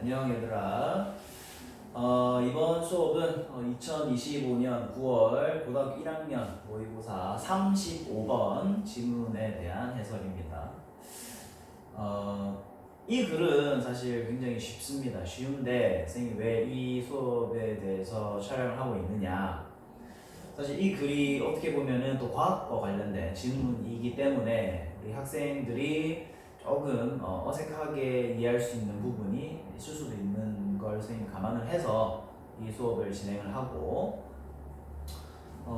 안녕 얘들아. 이번 수업은 2025년 9월 고등학교 1학년 모의고사 35번 지문에 대한 해설입니다. 이 글은 사실 굉장히 쉽습니다. 쉬운데 선생님이 왜 이 수업에 대해서 촬영을 하고 있느냐. 사실 이 글이 어떻게 보면은 또 과학과 관련된 질문이기 때문에 우리 학생들이 조금 어색하게 이해할 수 있는 부분이 있을 수도 있는 걸 선생님이 감안을 해서 이 수업을 진행을 하고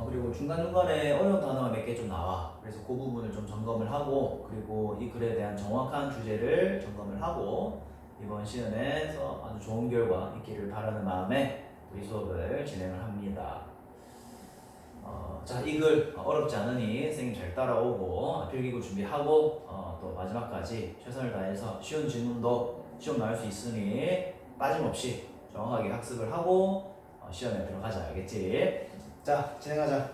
그리고 중간중간에 어려운 단어가 몇 개 좀 나와. 그래서 그 부분을 좀 점검을 하고 그리고 이 글에 대한 정확한 주제를 점검을 하고 이번 시연에서 아주 좋은 결과 있기를 바라는 마음에 이 수업을 진행을 합니다. 자, 이 글 어렵지 않으니 선생님 잘 따라오고 필기구 준비하고 또 마지막까지 최선을 다해서 쉬운 질문도 시험 나올 수 있으니 빠짐없이 정확하게 학습을 하고 시험에 들어가자. 알겠지? 자, 진행하자.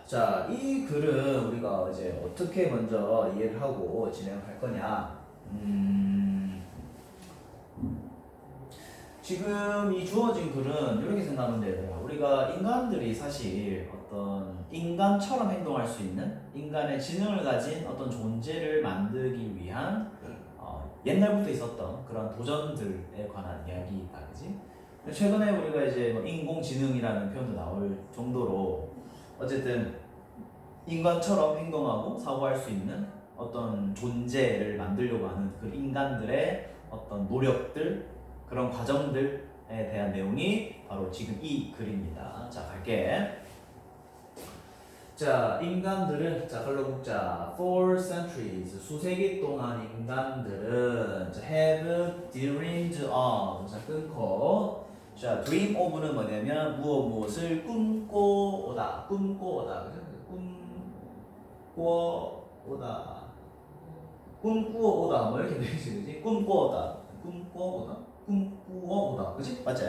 자, 이 글은 우리가 이제 어떻게 먼저 이해를 하고 진행할 거냐? 지금 이 주어진 글은 이렇게 생각하면 돼요. 우리가 인간들이 사실 어떤 인간처럼 행동할 수 있는 인간의 지능을 가진 어떤 존재를 만들기 위한 옛날부터 있었던 그런 도전들에 관한 이야기다, 그지? 최근에 우리가 이제 뭐 인공지능이라는 표현도 나올 정도로 어쨌든 인간처럼 행동하고 사고할 수 있는 어떤 존재를 만들려고 하는 그 인간들의 어떤 노력들, 그런 과정들에 대한 내용이 바로 지금 이 글입니다. 자, 갈게. 자, 인간들은, 자, 걸러붙자. For centuries, 수세기 동안 인간들은 have dreamed of, 자, 끊고. 자, dream of는 뭐냐면 무엇을 꿈꿔오다. 꿈꿔오다. 그죠? 꿈꿔오다. 꿈꾸어오다. 뭐 이렇게 되지, 그지? 꿈꿔오다. 꿈꿔오다. 꿈꾸어오다. 그지? 맞지?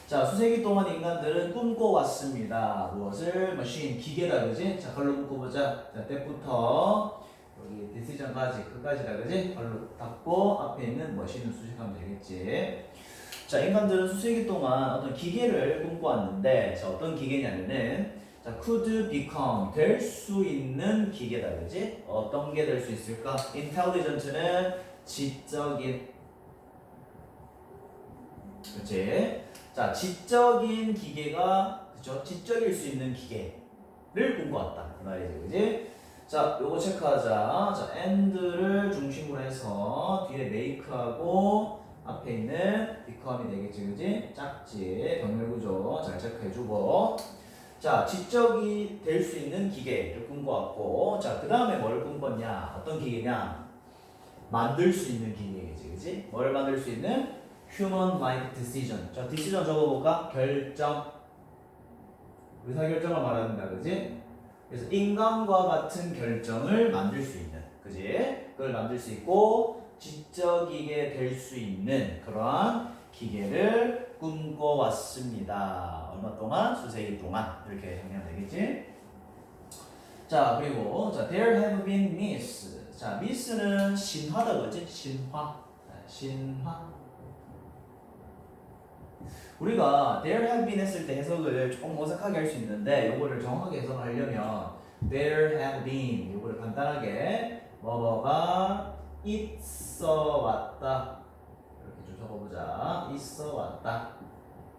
자, 수세기 동안 인간들은 꿈꿔왔습니다. 무엇을? 머신, 기계다, 그지? 자, 걸로 묶어보자. 자, 때부터 여기 디시전까지, 끝까지다, 그지? 걸로 닫고 앞에 있는 머신을 수식하면 되겠지. 자, 인간들은 수세기 동안 어떤 기계를 꿈꿔왔는데, 자, 어떤 기계냐면은, 자, could become, 될 수 있는 기계다, 그지? 어떤 게 될 수 있을까? intelligent는 지적인, 그치? 자, 지적인 기계가, 그쵸? 지적일 수 있는 기계를 꿈꿔왔다. 이 말이지, 그지? 자, 요거 체크하자. 자, and를 중심으로 해서 뒤에 make하고 앞에 있는 become이 되겠지, 그지? 짝지, 병렬 구조 잘 체크해주고. 자, 지적이 될 수 있는 기계를 꿈꿔왔고. 자, 그 다음에 뭘 꿈꿨냐? 어떤 기계냐? 만들 수 있는 기계겠지, 그지? 뭘 만들 수 있는? human-like decision. 자, decision 적어볼까? 결정. 의사결정을 말한다, 그지? 그래서 인간과 같은 결정을 만들 수 있는, 그지? 그걸 만들 수 있고 지적이게 될 수 있는 그러한 기계를 꿈꿔왔습니다. 얼마 동안? 수세기 동안. 이렇게 정리하면 되겠지? 자, 그리고 자, there have been myths. 자, myth는 신화다, 그지? 신화. 신화. 우리가 there have been 했을 때 해석을 조금 어색하게 할 수 있는데 요거를 정확하게 해석하려면 there have been 요거를 간단하게 뭐뭐가 있어 왔다 이렇게 좀 적어보자. 있어 왔다.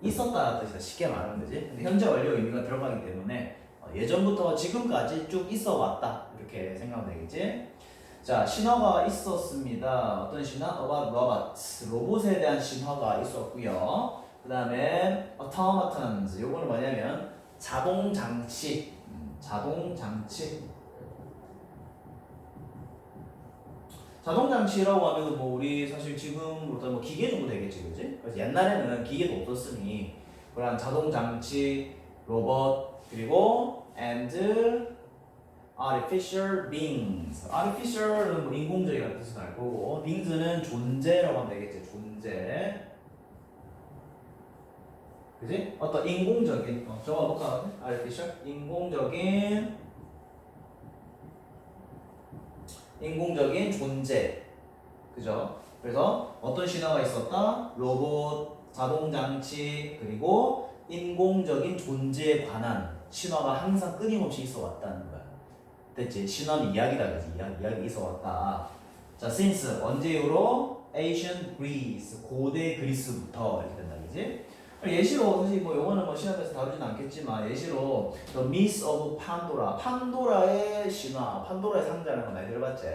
있었다라는 뜻이다. 쉽게 말하면 되지. 근데 현재 완료 의미가 들어가기 때문에 예전부터 지금까지 쭉 있어 왔다 이렇게 생각하면 되겠지. 자, 신화가 있었습니다. 어떤 신화? About robots. 로봇에 대한 신화가 있었고요. 그 다음에 automatons. 요거는 뭐냐면 자동장치. 자동장치. 자동장치라고 하면 뭐 우리 사실 지금부터 뭐 기계 정도 되겠지, 그지? 그래서 옛날에는 기계도 없었으니 그런 자동장치, 로봇, 그리고 and artificial beings. artificial은 뭐 인공적이라는 뜻을 알 거고 beings는 존재라고 하면 되겠지, 존재. 그지? 어떤 인공적인 적어볼까? artificial 인공적인 존재. 그죠? 그래서 어떤 신화가 있었다? 로봇, 자동장치, 그리고 인공적인 존재에 관한 신화가 항상 끊임없이 있어 왔다는 거야. 됐지? 신화는 이야기다, 그지? 이야기 있어 왔다. 자, since 언제 이후로? Ancient Greece, 고대 그리스부터 이렇게 된다, 그지? 예시로 사실 뭐 요거는 뭐 시험에서 다루진 않겠지만 예시로 The Myth of Pandora, 판도라의 신화, 판도라의 상자라는 거 많이 들어봤지?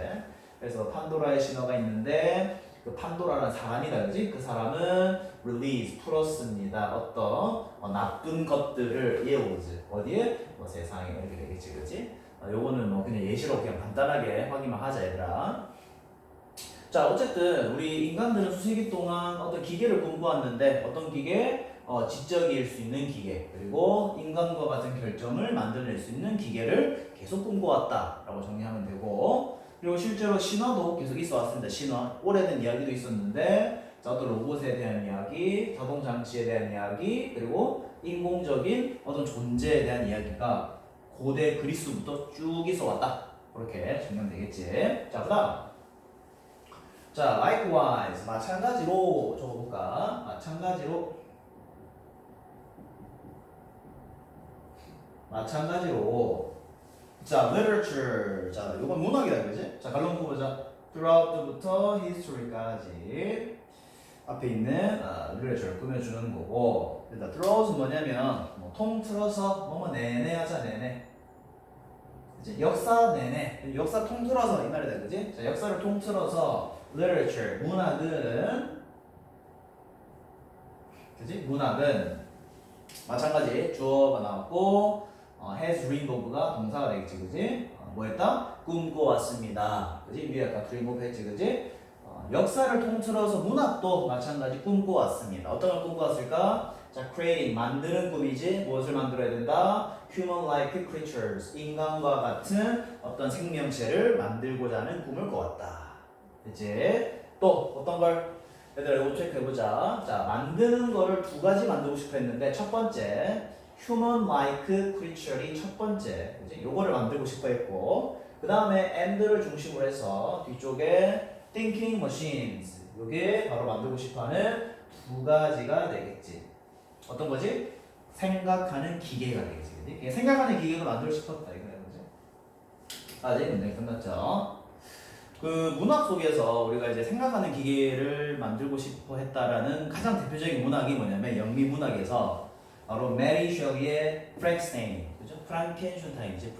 그래서 판도라의 신화가 있는데 그 판도라라는 사람이다, 그지? 그 사람은 release, 풀었습니다. 어떤 나쁜 것들을 예오즈 어디에? 뭐 세상에 이렇게 되겠지, 그지? 요거는 뭐 그냥 예시로 그냥 간단하게 확인만 하자, 얘들아. 자, 어쨌든 우리 인간들은 수세기 동안 어떤 기계를 공부했는데 어떤 기계? 지적일 수 있는 기계, 그리고 인간과 같은 결정을 만들어낼 수 있는 기계를 계속 꿈꿔왔다라고 정리하면 되고, 그리고 실제로 신화도 계속 있어 왔습니다. 신화, 오래된 이야기도 있었는데, 자, 어떤 로봇에 대한 이야기, 자동장치에 대한 이야기, 그리고 인공적인 어떤 존재에 대한 이야기가 고대 그리스부터 쭉 있어 왔다. 그렇게 정리하면 되겠지. 자, 그다음. 자, likewise, 마찬가지로 적어볼까? 마찬가지로 자, literature. 자, 이건 문학이다, 그지? 자, 갈롱 보자. throughout부터 history까지 앞에 있는 literature 꾸며주는 거고, 일단 throughout은 뭐냐면 뭐, 통틀어서 뭐뭐 내내 하자, 내내. 그치? 역사 내내, 역사 통틀어서 이 말이다, 그지? 자, 역사를 통틀어서 literature, 문학은, 그지? 문학은 마찬가지 주어가 나왔고 has dreamed of가 동사가 되겠지, 그지? 뭐 했다? 꿈꿔왔습니다, 그지? 위에 아까 dream of 했지, 그지? 역사를 통틀어서 문학도 마찬가지 꿈꿔왔습니다. 어떤 걸 꿈꿔왔을까? 자, creating, 만드는 꿈이지. 무엇을 만들어야 된다? human-like creatures, 인간과 같은 어떤 생명체를 만들고자 하는 꿈을 꿔왔다. 그치? 또 어떤 걸? 얘들아, 이거 체크해보자. 자, 만드는 거를 두 가지 만들고 싶어 했는데, 첫 번째 human-like creature이 첫 번째, 그치? 요거를 만들고 싶어 했고, 그 다음에 and를 중심으로 해서 뒤쪽에 thinking machines, 요게 바로 만들고 싶어하는 두 가지가 되겠지. 어떤 거지? 생각하는 기계가 되겠지, 그치? 생각하는 기계를 만들고 싶었다, 이거야, 그치? 아직 문제 끝났죠? 그 문학 속에서 우리가 이제 생각하는 기계를 만들고 싶어 했다라는 가장 대표적인 문학이 뭐냐면 영미 문학에서 바로 메리 셜리의 프랭켄슈타인, 그죠? 프랑켄슈타인이지,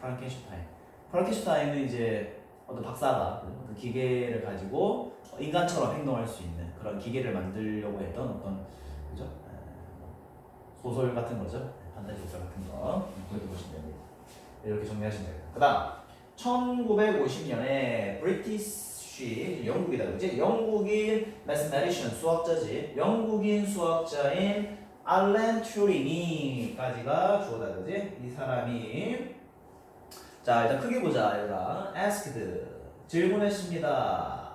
프랑켄슈타인은 이제 어떤 박사가 어떤 기계를 가지고 인간처럼 행동할 수 있는 그런 기계를 만들려고 했던 어떤, 그죠? 소설 같은 거죠. 판타지 소설 같은 거. 그렇게 보시면 됩니다. 이렇게 정리하시면 됩니다. 그 다음 1950년에 브리티시, 영국이다, 그지? 영국인 매스메리션, 수학자지. 영국인 수학자인 알렌 튜링이까지가 주어다, 그지? 이 사람이, 자, 일단 크게 보자, 얘들아. asked, 질문했습니다.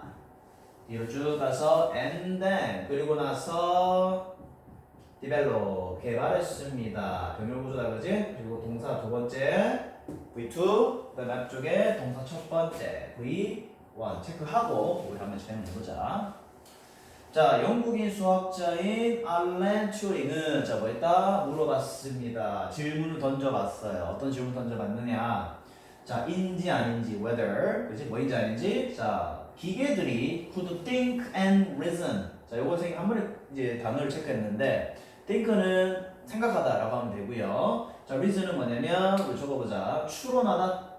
뒤로 쭉 가서 and then, 그리고 나서 develop, 개발했습니다. 병렬 구조다, 그지? 그리고 동사 두 번째 V2, 그 다음에 앞쪽에 동사 첫 번째 V1 체크하고 우리 한번 진행해보자. 자, 영국인 수학자인 알렌 튜링은 자, 뭐 했다? 물어봤습니다. 질문을 던져봤어요. 어떤 질문 던져봤느냐? 자, 인지 아닌지, whether, 그치? 뭐인지 아닌지. 자, 기계들이 could think and reason. 자, 요거 한 번에 이제 단어를 체크했는데, think는 생각하다라고 하면 되고요. 자, reason은 뭐냐면 우리 적어보자. 추론하다.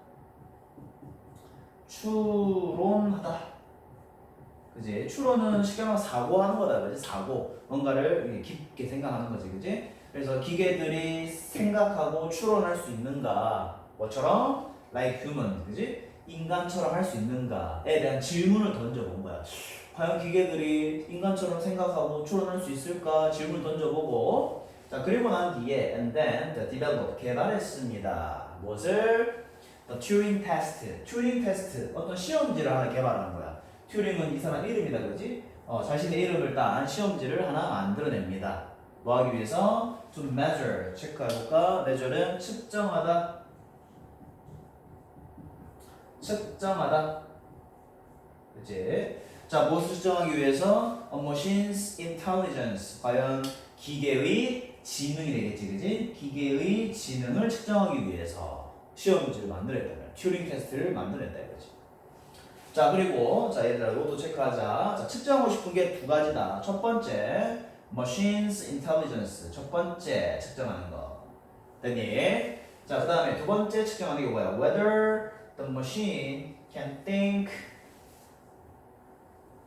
그지? 추론은 쉽게 말하면 사고하는 거다, 그지? 사고. 뭔가를 깊게 생각하는 거지, 그지? 그래서 기계들이 생각하고 추론할 수 있는가? 뭐처럼? Like human, 그지? 인간처럼 할 수 있는가에 대한 질문을 던져본 거야. 과연 기계들이 인간처럼 생각하고 추론할 수 있을까? 질문을 던져보고, 자, 그리고 난 뒤에 and then the develop, 개발했습니다. 무엇을? The Turing test. 튜링 테스트, 어떤 시험지를 하나 개발한 거야. 튜링은 이 사람 이름이다, 그지? 자신의 이름을 딴 시험지를 하나 만들어냅니다. 뭐 하기 위해서? To measure, 체크해볼까? measure는 측정하다. 그치? 자, 무엇을 측정하기 위해서? A machine's intelligence. 과연 기계의 지능이 되겠지, 그지? 기계의 지능을 측정하기 위해서 시험 문제를 만들었다면 튜링 테스트를 만들었다 이거지. 자, 그리고 자 얘들아 이것도 체크하자. 자, 측정하고 싶은 게 두 가지다. 첫 번째 machine's intelligence. 첫 번째 측정하는 거. 됐니? 자, 그 다음에 두 번째 측정하는 게 뭐야? Whether the machine can think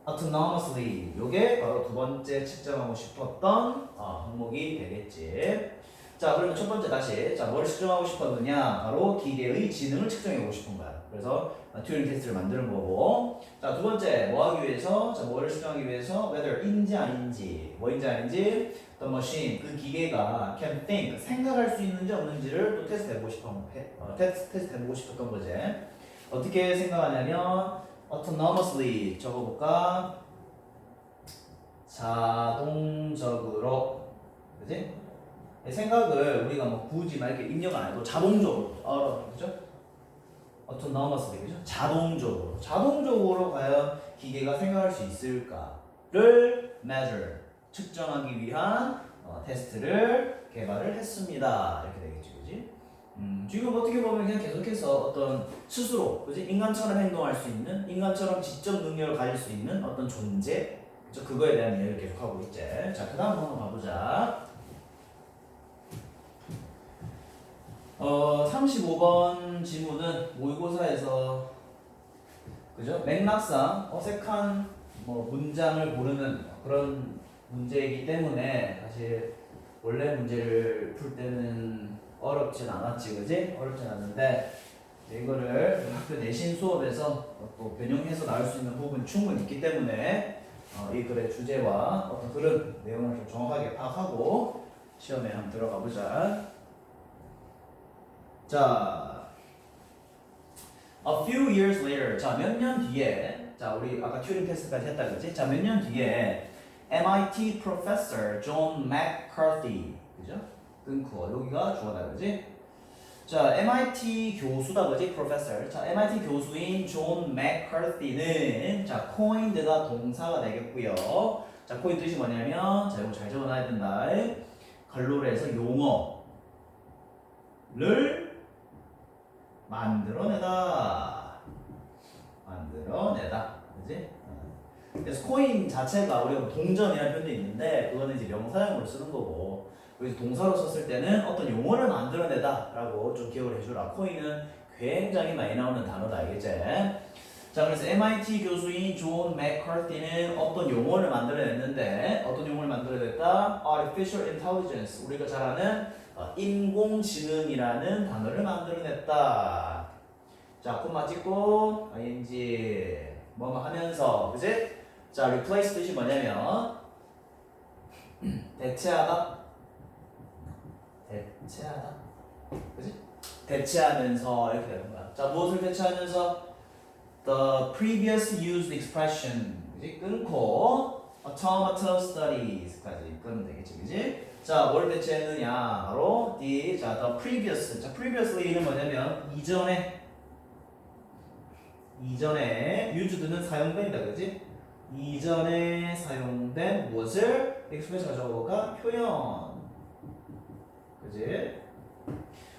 autonomously. 요게 바로 두 번째 측정하고 싶었던 항목이 되겠지. 자, 그러면 첫 번째 다시. 자, 뭘 측정하고 싶었느냐? 바로 기계의 지능을 측정해보고 싶은 거야. 그래서 튜링 테스트를 만드는 거고. 자, 두 번째 뭐 하기 위해서? 자, 뭐를 측정하기 위해서? whether인지 아닌지. 뭐인지 아닌지. The machine, 그 기계가 can think, 생각할 수 있는지 없는지를 또 테스트해보고 싶었던 거지. 어떻게 생각하냐면 autonomously 적어볼까? 자동적으로, 그지? 생각을 우리가 뭐 굳이 막 이렇게 입력 안 해도 자동적으로, 그죠? autonomously, 그죠? 자동적으로 과연 기계가 생각할 수 있을까를 measure, 측정하기 위한 테스트를 개발을 했습니다. 이렇게 되겠지, 그지? 지금 어떻게 보면 그냥 계속해서 어떤 스스로, 그지? 인간처럼 행동할 수 있는, 인간처럼 지적 능력을 가질 수 있는 어떤 존재, 그죠? 그거에 대한 이야기를 계속하고 있지. 자, 그 다음 한번 가보자. 35번 지문은 모의고사에서, 그죠? 맥락상 어색한 뭐 문장을 고르는 그런 문제이기 때문에 사실 원래 문제를 풀 때는 어렵진 않았지, 그지? 어렵진 않는데 이거를 학교 내신 수업에서 또 변형해서 나올 수 있는 부분이 충분히 있기 때문에 이 글의 주제와 어떤 그런 내용을 좀 정확하게 파악하고 시험에 한번 들어가 보자. 자, a few years later. 자, 몇 년 뒤에, 자, 우리 아까 튜링 테스트까지 했다 그랬지? 자, 몇 년 뒤에 MIT professor John McCarthy, 그죠? 끊고 여기가 주어다 그지? 자, MIT 교수다 그지? professor. 자, MIT 교수인 존 맥카르티는 자, coined가 동사가 되겠고요. 자, coin 뜻이 뭐냐면 자, 이거 잘 적어놔야 된다. 관로를 용어를 만들어내다, 그지? 그래서 코인 자체가 우리가 동전이라는 표현도 있는데 그거는 이제 명사형으로 쓰는 거고, 그래서 동사로 썼을 때는 어떤 용어를 만들어내다라고 좀 기억을 해주라. 코인은 굉장히 많이 나오는 단어다, 알겠지? 자, 그래서 MIT 교수인 존 맥카티는 어떤 용어를 만들어냈는데, 어떤 용어를 만들어냈다? Artificial Intelligence, 우리가 잘 아는 인공지능이라는 단어를 만들어냈다. 자, 콤마 찍고 ing 뭐뭐 하면서, 그지? 자, replace 뜻이 뭐냐면 대체하다, 그지? 대체하면서 이렇게 되는 거야. 자, 무엇을 대체하면서? The previous used expression, 그지? 끊고 automaton studies까지 끊으면 되겠지, 그지? 자, 뭘 대체했느냐? 바로 the previous. 자, previously는 뭐냐면 이전에 used는 사용된다, 그지? 이전에 사용된 무엇을 express가 적어볼까? 표현, 그지?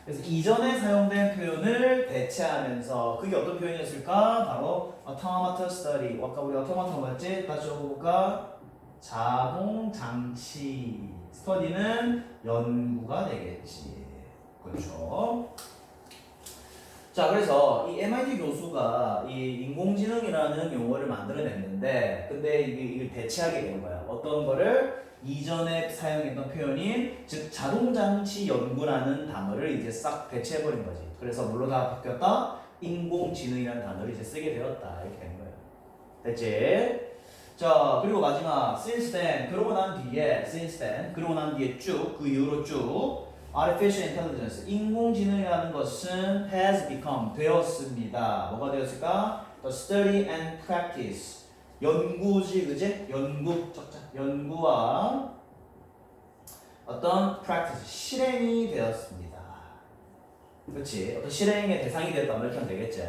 그래서 이전에 사용된 표현을 대체하면서, 그게 어떤 표현이었을까? 바로 automaton study. 아까 우리 automaton 뭐였지? 다시 적어볼까? 자동장치. 스터디는 연구가 되겠지. 그렇죠? 자, 그래서 이 MIT 교수가 이 인공지능이라는 용어를 만들어냈는데, 근데 이걸 대체하게 된 거야. 어떤 거를? 이전에 사용했던 표현인, 즉 자동장치 연구라는 단어를 이제 싹 대체해버린 거지. 그래서 뭘로 다 바뀌었다? 인공지능이라는 단어를 이제 쓰게 되었다. 이렇게 된 거예요. 됐지? 자, 그리고 마지막 since then, 그러고 난 뒤에 쭉, 그 이후로 쭉 artificial intelligence, 인공지능이라는 것은 has become, 되었습니다. 뭐가 되었을까? The study and practice, 연구지, 그지? 연구와 어떤 practice, 실행이 되었습니다. 그렇지? 어떤 실행의 대상이 되었다, 이렇게 하면 되겠지?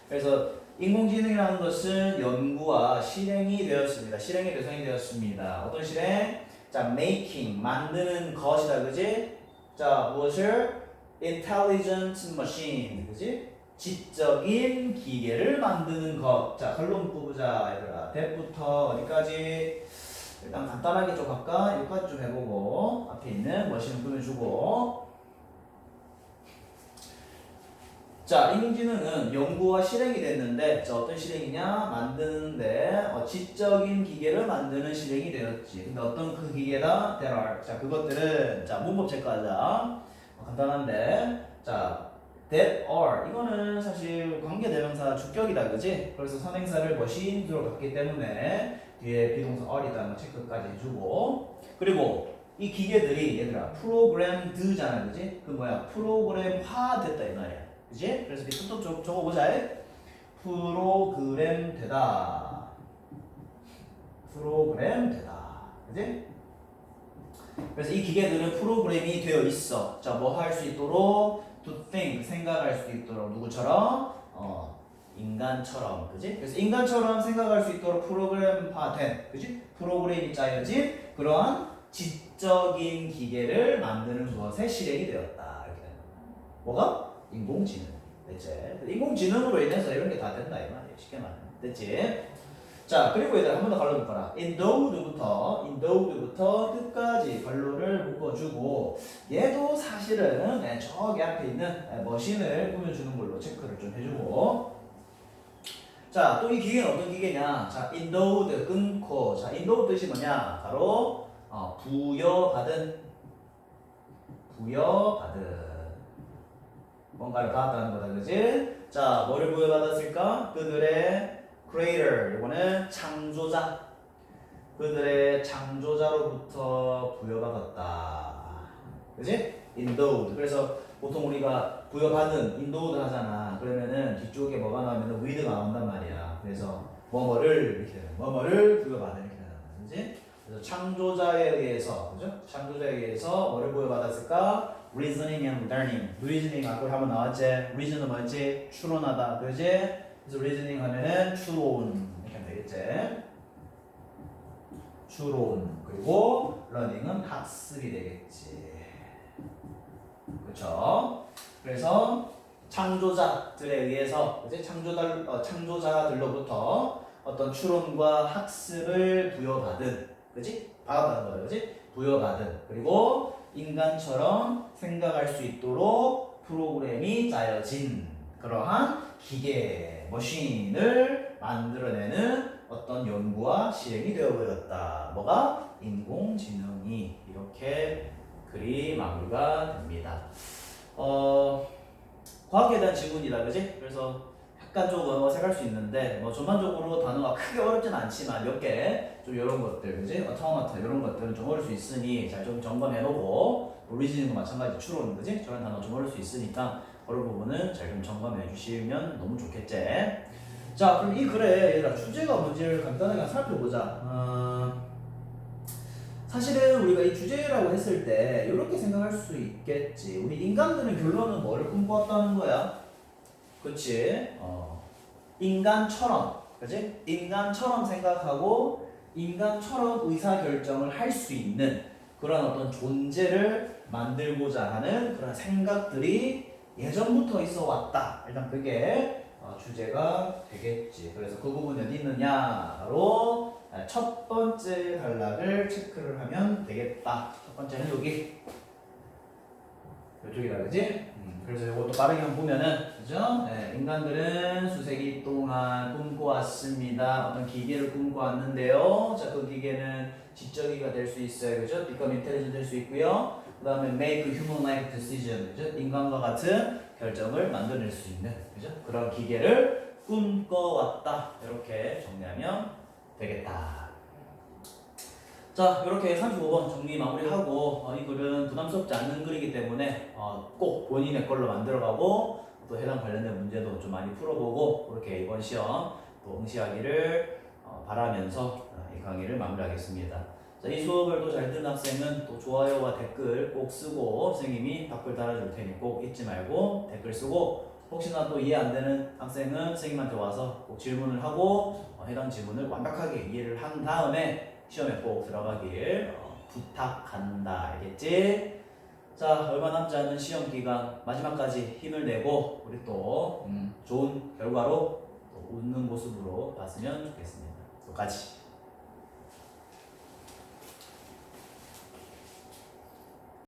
그래서 인공지능이라는 것은 연구와 실행이 되었습니다. 실행의 대상이 되었습니다. 어떤 실행? 자, making, 만드는 것이다, 그지? 자, 무엇을? intelligent machine, 그지? 지적인 기계를 만드는 것. 자, 결론 뽑자, 얘들아. that부터 어디까지? 일단 간단하게 좀 할까? 여기까지 좀 해보고 앞에 있는 머신을 꾸며주고. 자, 인공지능은 연구와 실행이 됐는데, 자, 어떤 실행이냐? 만드는데 지적인 기계를 만드는 실행이 되었지. 근데 어떤 그 기계다? There are. 자, 그것들은 자, 문법 체크하자. 간단한데, 자, that are 이거는 사실 관계대명사 주격이다, 그지? 그래서 선행사를 머신으로 갖기 때문에 뒤에 비동사 are이다는 체크까지 해주고, 그리고 이 기계들이 얘들아 프로그램드잖아, 그지? 그 뭐야? 프로그램화 됐다 이 말이야. 그지? 그래서 밑부터 적어보자. 프로그램 되다. 프로그램 되다. 그지? 그래서 이 기계들은 프로그램이 되어 있어. 자, 뭐 할 수 있도록? to think, 생각할 수 있도록. 누구처럼? 인간처럼. 그지? 그래서 인간처럼 생각할 수 있도록 프로그램화된, 그지? 프로그램이 짜여진 그러한 지적인 기계를 만드는 것에 실행이 되었다. 이렇게 되는 거야. 뭐가? 인공지능. 됐지? 인공지능으로 인해서 이런 게 다 된다 이 말이야. 쉽게 말하면. 됐지? 자, 그리고 얘들 한 번 더 갈로 묶어라. endowed부터 끝까지 갈로를 묶어주고, 얘도 사실은 저기 앞에 있는 머신을 꾸며주는 걸로 체크를 좀 해주고. 자, 또 이 기계는 어떤 기계냐? 자, endowed 끊고. 자, endowed 뜻이 뭐냐? 바로 부여받은 뭔가를 받았다는 거다, 그지? 자, 뭐를 부여받았을까? 그들의 creator, 이거는 창조자. 그들의 창조자로부터 부여받았다. 그지? endowed. 그래서 보통 우리가 부여받은, endowed 하잖아. 그러면은 뒤쪽에 뭐가 나오면 with가 나온단 말이야. 그래서 뭐뭐를 이렇게 되는, 뭐뭐를 부여받은 이렇게 되는 거야. 그지? 그래서 창조자에 의해서, 그죠? 창조자에 의해서 뭐를 부여받았을까? reasoning and learning. reasoning 아까 한번 나왔지? reason은 뭐였지? 추론하다. 그지? 그래서 reasoning 하면은 추론. 이렇게 하면 되겠지? 추론. 그리고 learning은 학습이 되겠지. 그렇죠? 그래서 창조자들에 의해서, 그지? 창조자들로부터 어떤 추론과 학습을 부여받은, 그지? 받았다는 거다, 그지? 부여받은. 그리고 인간처럼 생각할 수 있도록 프로그램이 짜여진 그러한 기계, 머신을 만들어내는 어떤 연구와 실행이 되어버렸다. 뭐가? 인공지능이. 이렇게 글이 마무리가 됩니다. 과학에 대한 지문이다, 그지? 그래서 약간 조금 어색할 수 있는데, 뭐 전반적으로 단어가 크게 어렵진 않지만 몇 개 좀 이런 것들, 그지? 어타우마타 이런 것들은 좀 어려울 수 있으니 잘 좀 점검해놓고, 리즈닝도 마찬가지 추론, 그지? 저런 단어 좀 어려울 수 있으니까 그런 부분은 잘 좀 점검해 주시면 너무 좋겠지? 자, 그럼 이 글에 얘들아 주제가 뭔지를 간단하게 살펴보자. 사실은 우리가 이 주제라고 했을 때 이렇게 생각할 수 있겠지. 우리 인간들은 결론은 뭐를 꿈꿔왔다는 거야? 그치? 인간처럼, 그치? 인간처럼 생각하고 인간처럼 의사결정을 할 수 있는 그런 어떤 존재를 만들고자 하는 그런 생각들이 예전부터 있어 왔다. 일단 그게 주제가 되겠지. 그래서 그 부분이 어디 있느냐? 바로 첫 번째 단락을 체크를 하면 되겠다. 첫 번째는 여기. 이쪽이다, 그지? 그래서 이것도 빠르게 한번 보면은, 그죠? 네, 인간들은 수세기 동안 꿈꿔왔습니다. 어떤 기계를 꿈꿔왔는데요. 자, 그 기계는 지적이가 될 수 있어요. 그죠? become intelligent 될 수 있고요. 그 다음에 make human-like decision. 그죠? 인간과 같은 결정을 만들어낼 수 있는, 그죠? 그런 기계를 꿈꿔왔다. 이렇게 정리하면 되겠다. 자, 이렇게 35번 정리 마무리하고 이 글은 부담스럽지 않는 글이기 때문에 꼭 본인의 걸로 만들어가고 또 해당 관련된 문제도 좀 많이 풀어보고 그렇게 이번 시험 또 응시하기를 바라면서 이 강의를 마무리하겠습니다. 자, 이 수업을 또 잘 듣는 학생은 또 좋아요와 댓글 꼭 쓰고 선생님이 답글 달아줄 테니 꼭 잊지 말고 댓글 쓰고 혹시나 또 이해 안 되는 학생은 선생님한테 와서 꼭 질문을 하고 해당 질문을 완벽하게 이해를 한 다음에 시험에 꼭 들어가길 부탁한다. 알겠지? 자, 얼마 남지 않은 시험 기간 마지막까지 힘을 내고 우리 또 좋은 결과로 또 웃는 모습으로 봤으면 좋겠습니다. 끝까지.